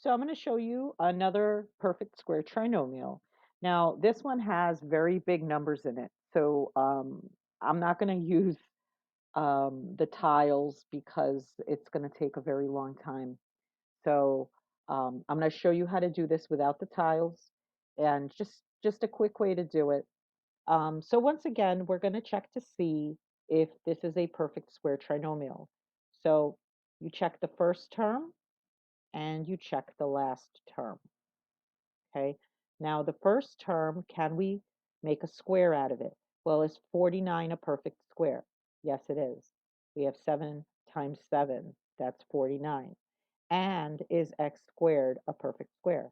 So I'm going to show you another perfect square trinomial. Now, this one has very big numbers in it. So I'm not going to use the tiles because it's going to take a very long time. So I'm going to show you how to do this without the tiles and just a quick way to do it. So once again, we're going to check to see if this is a perfect square trinomial. So you check the first term and you check the last term. Okay. Now the first term, can we make a square out of it? Well, is 49 a perfect square? Yes, it is. We have 7 times 7, that's 49. And is x squared a perfect square?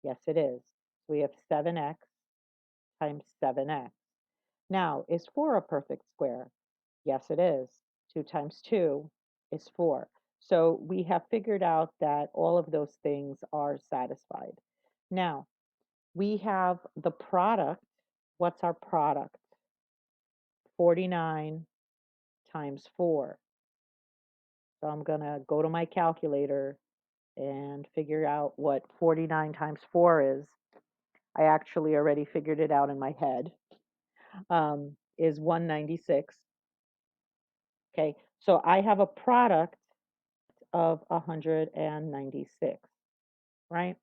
Yes, it is. We have 7x times 7x. Now, is 4 a perfect square? Yes, it is. 2 times 2 is 4. So we have figured out that all of those things are satisfied. Now, we have the product. What's our product? 49 times 4. So I'm going to go to my calculator and figure out what 49 times 4 is. I actually already figured it out in my head. Is 196. Okay, so I have a product of 196, right?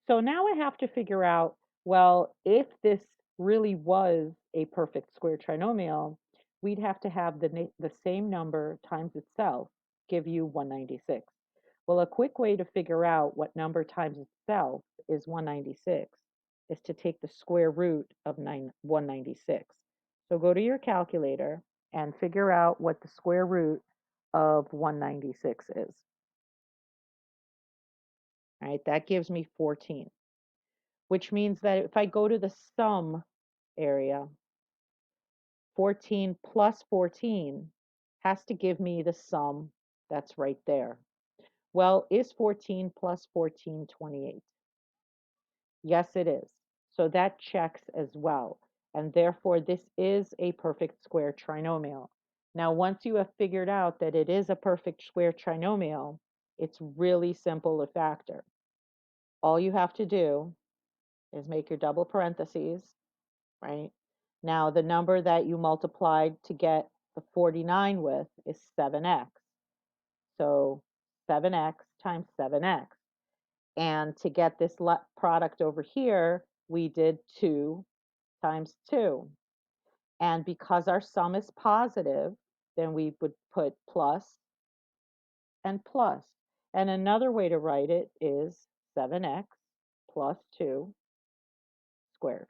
So now I have to figure out, well, if this really was a perfect square trinomial, we'd have to have the same number times itself give you 196. Well, a quick way to figure out what number times itself is 196 is to take the square root of 196. So go to your calculator and figure out what the square root of 196 is. All right, that gives me 14, which means that if I go to the sum area, 14 plus 14 has to give me the sum that's right there. Well, is 14 plus 14 28? Yes, it is. So that checks as well. And therefore, this is a perfect square trinomial. Now, once you have figured out that it is a perfect square trinomial, it's really simple to factor. All you have to do is make your double parentheses, right? Now, the number that you multiplied to get the 49 with is 7x. So 7x times 7x. And to get this product over here, we did 2 times 2. And because our sum is positive, then we would put plus and plus. And another way to write it is 7x plus 2 squared.